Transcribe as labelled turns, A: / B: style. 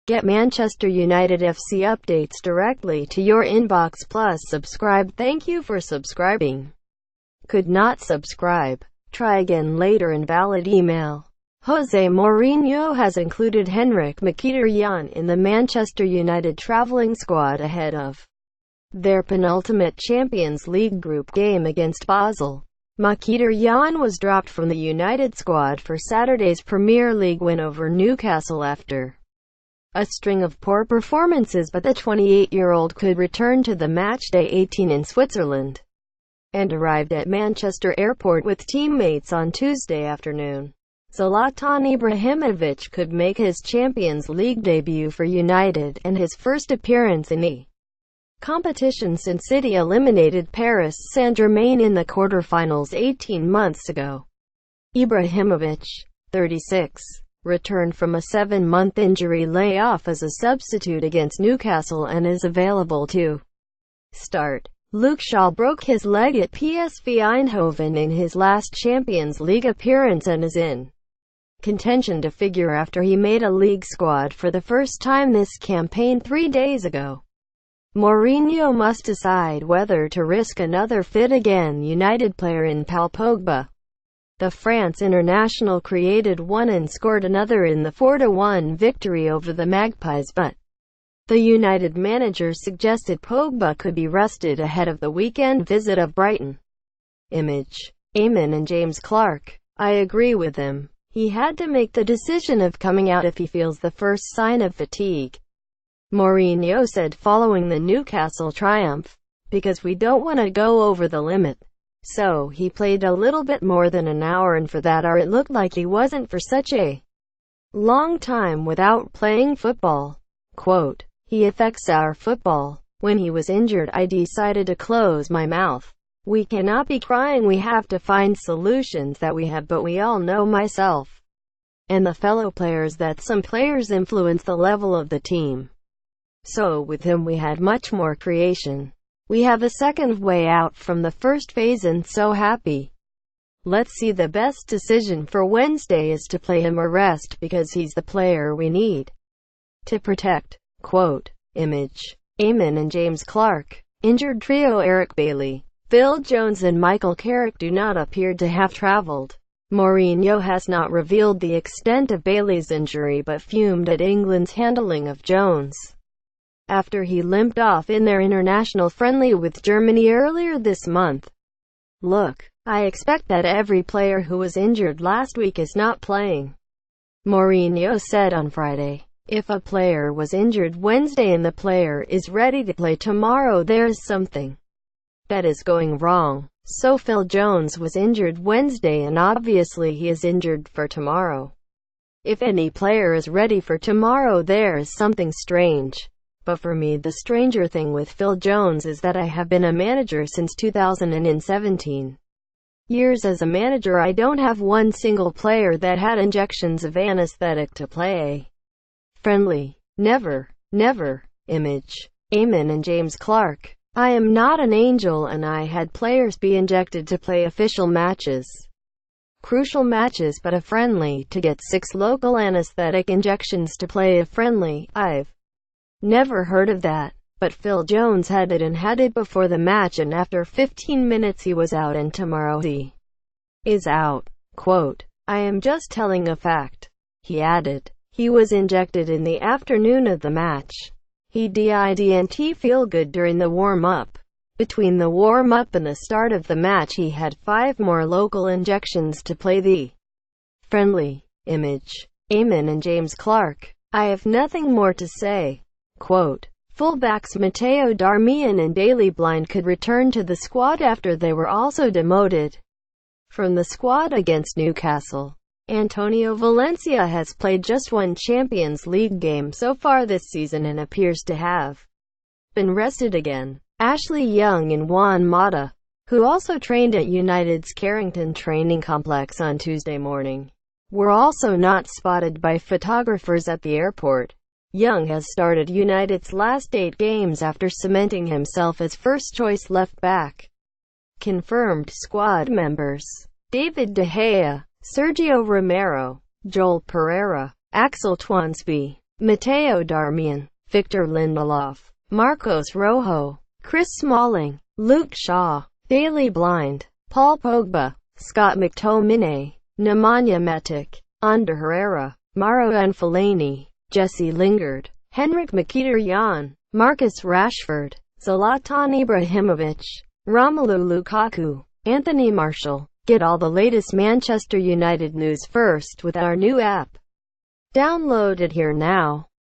A: Get Manchester United FC updates directly to your inbox. Plus subscribe. Thank you for subscribing. Could not subscribe. Try again later. Invalid email. Jose Mourinho has included Henrik Mkhitaryan in the Manchester United travelling squad ahead of their penultimate Champions League group game against Basel. Mkhitaryan was dropped from the United squad for Saturday's Premier League win over Newcastle after a string of poor performances, but the 28-year-old could return to the matchday 18 in Switzerland and arrived at Manchester Airport with teammates on Tuesday afternoon. Zlatan Ibrahimovic could make his Champions League debut for United and his first appearance in the competition since City eliminated Paris Saint-Germain in the quarter-finals 18 months ago. Ibrahimovic, 36, returned from a 7-month injury layoff as a substitute against Newcastle and is available to start. Luke Shaw broke his leg at PSV Eindhoven in his last Champions League appearance and is in contention to figure after he made a league squad for the first time this campaign 3 days ago. Mourinho must decide whether to risk another fit again United player in Paul Pogba. The France international created one and scored another in the 4-1 victory over the Magpies, but the United manager suggested Pogba could be rested ahead of the weekend visit of Brighton. Image. Eamon and James Clark. I agree with him. He had to make the decision of coming out if he feels the first sign of fatigue, Mourinho said following the Newcastle triumph, because we don't want to go over the limit. So he played a little bit more than an hour, and for that hour it looked like he wasn't for such a long time without playing football. Quote, he affects our football. When he was injured I decided to close my mouth. We cannot be crying, we have to find solutions that we have, but we all know, myself and the fellow players, that some players influence the level of the team. So with him we had much more creation. We have a second way out from the first phase and so happy. Let's see, the best decision for Wednesday is to play him or rest, because he's the player we need to protect. Quote, image. Eamon and James Clark. Injured trio Eric Bailly, Phil Jones and Michael Carrick do not appear to have travelled. Mourinho has not revealed the extent of Bailey's injury but fumed at England's handling of Jones after he limped off in their international friendly with Germany earlier this month. Look, I expect that every player who was injured last week is not playing, Mourinho said on Friday. If a player was injured Wednesday and the player is ready to play tomorrow, there is something that is going wrong. So Phil Jones was injured Wednesday and obviously he is injured for tomorrow. If any player is ready for tomorrow, there is something strange. But for me, the stranger thing with Phil Jones is that I have been a manager since 2017 years. As a manager, I don't have one single player that had injections of anesthetic to play friendly. Never. Never. Image. Eamon and James Clark. I am not an angel, and I had players be injected to play official matches, crucial matches, but a friendly, to get 6 local anesthetic injections to play a friendly, I've never heard of that. But Phil Jones had it, and had it before the match, and after 15 minutes he was out, and tomorrow he is out. Quote, I am just telling a fact. He added, he was injected in the afternoon of the match. He didn't feel good during the warm-up. Between the warm-up and the start of the match he had 5 more local injections to play the friendly. Image. Eamon and James Clark. I have nothing more to say. Quote, fullbacks Matteo Darmian and Daley Blind could return to the squad after they were also demoted from the squad against Newcastle. Antonio Valencia has played just one Champions League game so far this season and appears to have been rested again. Ashley Young and Juan Mata, who also trained at United's Carrington training complex on Tuesday morning, were also not spotted by photographers at the airport. Young has started United's last 8 games after cementing himself as first-choice left-back. Confirmed squad members: David De Gea, Sergio Romero, Joel Pereira, Axel Twansby, Matteo Darmian, Victor Lindelof, Marcos Rojo, Chris Smalling, Luke Shaw, Daley Blind, Paul Pogba, Scott McTominay, Nemanja Matic, Ander Herrera, Mauro Fellaini, Jesse Lingard, Henrik Mkhitaryan, Marcus Rashford, Zlatan Ibrahimovic, Romelu Lukaku, Anthony Martial. Get all the latest Manchester United news first with our new app. Download it here now.